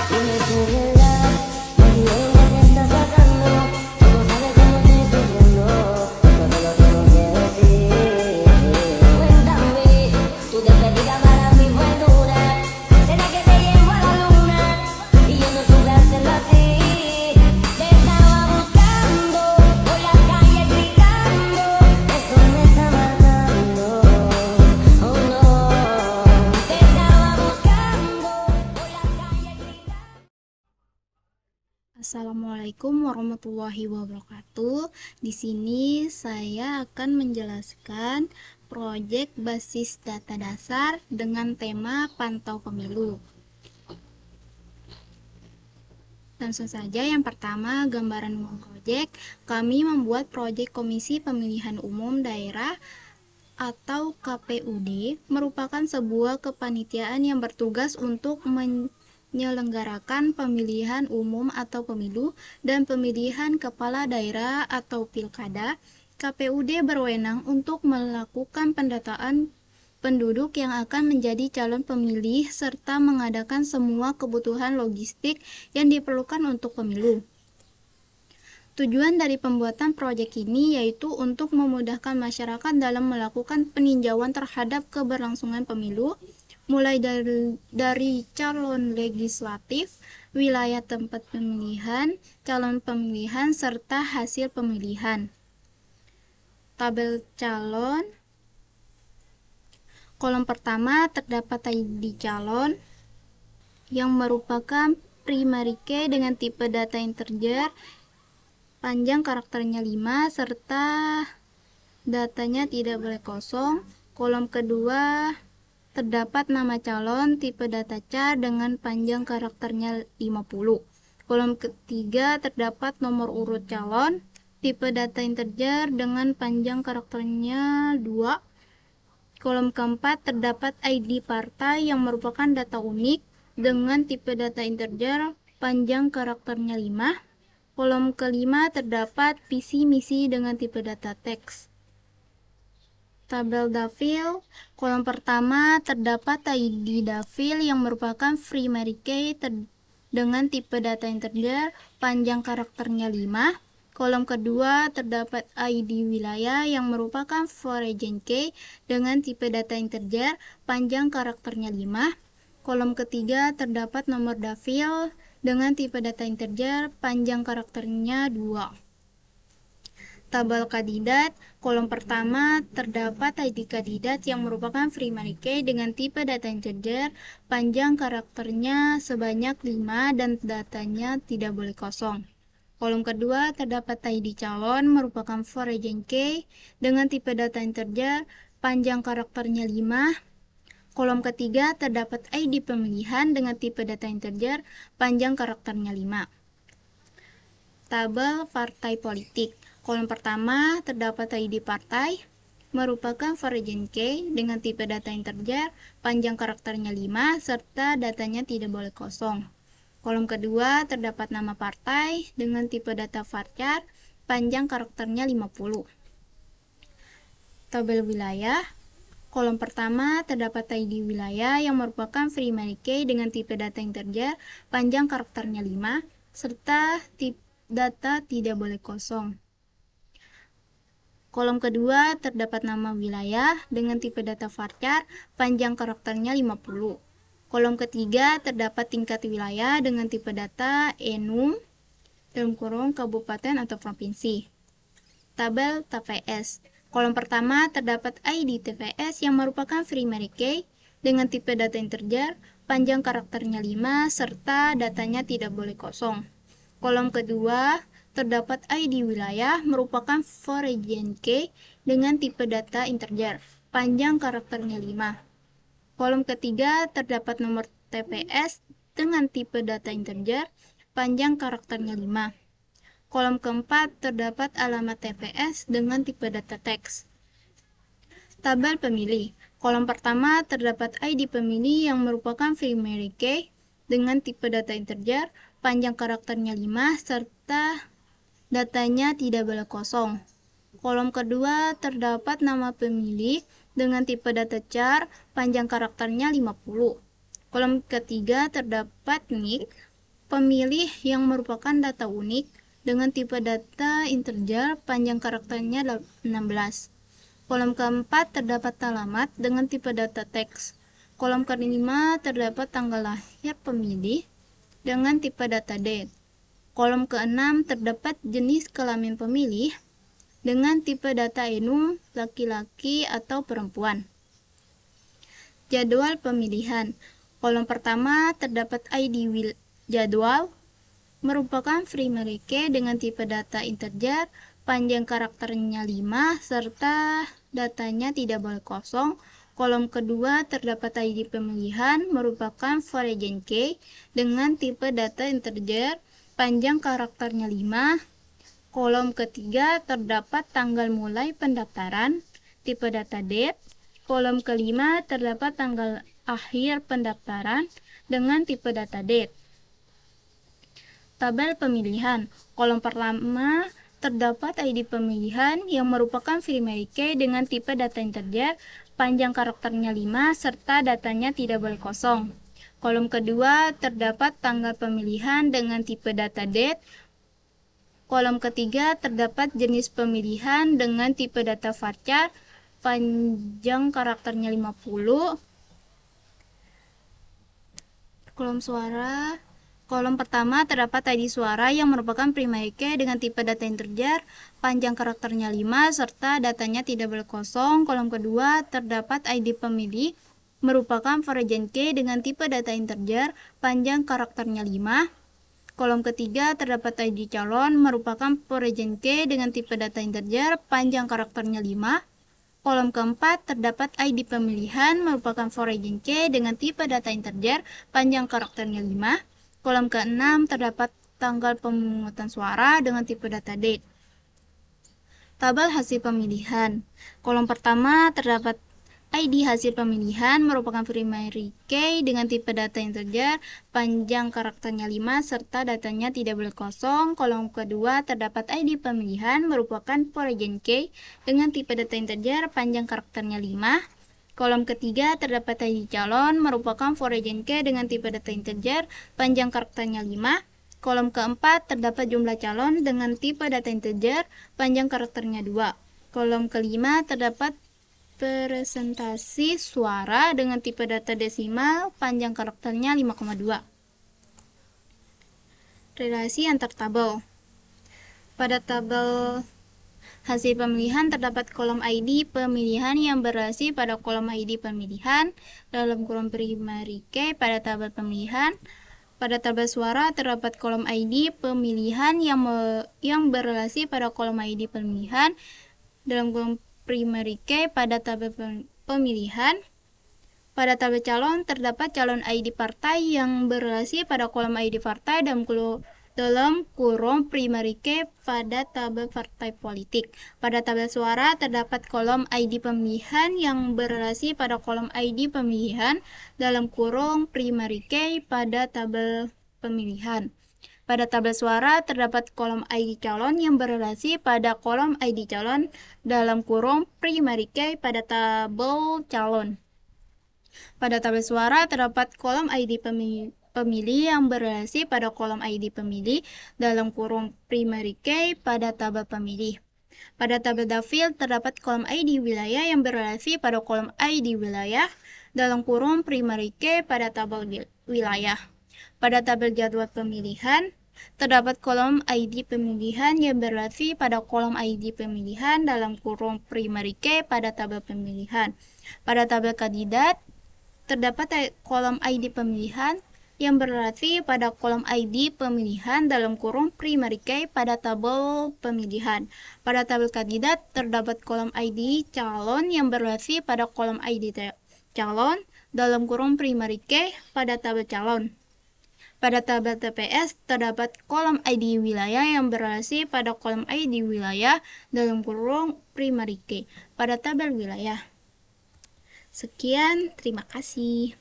Dime tu verdad, nadie te está sacando. Tú no sabes cómo estoy sufriendo, eso te lo tengo que decir. Cuéntame, tu despedida para mí fue dura. Será que te llevo a la luna y yo no supe hacerlo así. Te estaba buscando por la calle gritando, eso me está matando. Oh no, te estaba buscando por la calle gritando. Assalamualaikum warahmatullahi wabarakatuh. Di sini saya akan menjelaskan proyek basis data dasar dengan tema pantau pemilu. Langsung saja, yang pertama gambaran umum proyek. Kami membuat proyek Komisi Pemilihan Umum Daerah atau KPUD merupakan sebuah kepanitiaan yang bertugas untuk menyelenggarakan pemilihan umum atau pemilu dan pemilihan kepala daerah atau pilkada. KPUD berwenang untuk melakukan pendataan penduduk yang akan menjadi calon pemilih serta mengadakan semua kebutuhan logistik yang diperlukan untuk pemilu. Tujuan dari pembuatan proyek ini yaitu untuk memudahkan masyarakat dalam melakukan peninjauan terhadap keberlangsungan pemilu, mulai dari calon legislatif, wilayah tempat pemilihan, calon pemilihan, serta hasil pemilihan. Tabel calon. Kolom pertama terdapat ID calon yang merupakan primary key dengan tipe data integer, panjang karakternya 5, serta datanya tidak boleh kosong. Kolom kedua terdapat nama calon tipe data char dengan panjang karakternya 50. Kolom ketiga terdapat nomor urut calon tipe data integer dengan panjang karakternya 2. Kolom keempat terdapat ID partai yang merupakan data unik dengan tipe data integer panjang karakternya 5. Kolom kelima terdapat visi misi dengan tipe data teks. Tabel dafil. Kolom pertama terdapat ID dafil yang merupakan primary key dengan tipe data integer, panjang karakternya 5. Kolom kedua terdapat ID wilayah yang merupakan foreign key dengan tipe data integer, panjang karakternya 5. Kolom ketiga terdapat nomor dafil dengan tipe data integer, panjang karakternya 2. Tabel kandidat. Kolom pertama terdapat ID kandidat yang merupakan primary key dengan tipe data integer, panjang karakternya sebanyak 5 dan datanya tidak boleh kosong. Kolom kedua terdapat ID calon merupakan foreign key dengan tipe data integer, panjang karakternya 5. Kolom ketiga terdapat ID pemilihan dengan tipe data integer, panjang karakternya 5. Tabel partai politik. Kolom pertama terdapat ID partai merupakan foreign key dengan tipe data integer, panjang karakternya 5, serta datanya tidak boleh kosong. Kolom kedua terdapat nama partai dengan tipe data varchar, panjang karakternya 50. Tabel wilayah. Kolom pertama terdapat ID wilayah yang merupakan primary key dengan tipe data integer, panjang karakternya 5, serta tipe data tidak boleh kosong. Kolom kedua terdapat nama wilayah dengan tipe data varchar, panjang karakternya 50. Kolom ketiga terdapat tingkat wilayah dengan tipe data enum (kabupaten atau provinsi). Tabel TPS. Kolom pertama terdapat ID TPS yang merupakan primary key dengan tipe data integer, panjang karakternya 5, serta datanya tidak boleh kosong. Kolom kedua terdapat ID wilayah merupakan foreign key dengan tipe data integer, panjang karakternya 5. Kolom ketiga terdapat nomor TPS dengan tipe data integer, panjang karakternya 5. Kolom keempat terdapat alamat TPS dengan tipe data teks. Tabel pemilih. Kolom pertama terdapat ID pemilih yang merupakan primary key dengan tipe data integer, panjang karakternya 5, serta datanya tidak boleh kosong. Kolom kedua terdapat nama pemilih dengan tipe data char, panjang karakternya 50. Kolom ketiga terdapat nick, pemilih yang merupakan data unik dengan tipe data integer, panjang karakternya 16. Kolom keempat terdapat alamat dengan tipe data teks. Kolom kelima terdapat tanggal lahir pemilih dengan tipe data date. Kolom keenam terdapat jenis kelamin pemilih dengan tipe data enum, laki-laki atau perempuan. Jadwal pemilihan. Kolom pertama terdapat ID jadwal, merupakan primary key dengan tipe data integer, panjang karakternya 5, serta datanya tidak boleh kosong. Kolom kedua terdapat ID pemilihan, merupakan foreign key dengan tipe data integer, panjang karakternya 5. Kolom ketiga terdapat tanggal mulai pendaftaran, tipe data date. Kolom kelima terdapat tanggal akhir pendaftaran dengan tipe data date. Tabel pemilihan. Kolom pertama terdapat ID pemilihan yang merupakan primary key dengan tipe data integer, panjang karakternya 5, serta datanya tidak boleh kosong. Kolom kedua terdapat tanggal pemilihan dengan tipe data date. Kolom ketiga terdapat jenis pemilihan dengan tipe data varchar, panjang karakternya 50. Kolom suara. Kolom pertama terdapat ID suara yang merupakan primary key dengan tipe data integer, panjang karakternya 5, serta datanya tidak boleh kosong. Kolom kedua terdapat ID pemilih, merupakan foreign key dengan tipe data integer, panjang karakternya 5. Kolom ketiga terdapat ID calon, merupakan foreign key dengan tipe data integer, panjang karakternya 5. Kolom keempat terdapat ID pemilihan, merupakan foreign key dengan tipe data integer, panjang karakternya 5. Kolom keenam terdapat tanggal pemungutan suara dengan tipe data date. Tabel hasil pemilihan. Kolom pertama terdapat ID hasil pemilihan, merupakan primary key dengan tipe data integer, panjang karakternya 5, serta datanya tidak boleh kosong. Kolom kedua terdapat ID pemilihan, merupakan foreign key dengan tipe data integer, panjang karakternya 5. Kolom ketiga terdapat ID calon, merupakan foreign key dengan tipe data integer, panjang karakternya 5. Kolom keempat terdapat jumlah calon dengan tipe data integer, panjang karakternya 2. Kolom kelima terdapat presentasi suara dengan tipe data desimal, panjang karakternya 5,2. Relasi antar tabel. Pada tabel hasil pemilihan terdapat kolom ID pemilihan yang berrelasi pada kolom ID pemilihan dalam kurung primary key pada tabel pemilihan. Pada tabel suara terdapat kolom ID pemilihan yang berrelasi pada kolom ID pemilihan dalam kurung primary key pada tabel pemilihan. Pada tabel calon terdapat calon ID partai yang berrelasi pada kolom ID partai dalam kurung primary key pada tabel partai politik. Pada tabel suara terdapat kolom ID pemilihan yang berrelasi pada kolom ID pemilihan dalam kurung primary key pada tabel pemilihan. Pada tabel suara terdapat kolom ID calon yang berrelasi pada kolom ID calon dalam kurung primary key pada tabel calon. Pada tabel suara terdapat kolom ID pemilih yang berrelasi pada kolom ID pemilih dalam kurung primary key pada tabel pemilih. Pada tabel dapil terdapat kolom ID wilayah yang berrelasi pada kolom ID wilayah dalam kurung primary key pada tabel wilayah. Pada tabel jadwal pemilihan terdapat kolom ID pemilihan yang berrelasi pada kolom ID pemilihan dalam kurung primary key pada tabel pemilihan. Pada tabel kandidat terdapat kolom ID pemilihan yang berrelasi pada kolom ID pemilihan dalam kurung primary key pada tabel pemilihan. Pada tabel kandidat terdapat kolom ID calon yang berrelasi pada kolom ID calon dalam kurung primary key pada tabel calon. Pada tabel TPS terdapat kolom ID wilayah yang berrelasi pada kolom ID wilayah dalam kurung primary key pada tabel wilayah. Sekian, terima kasih.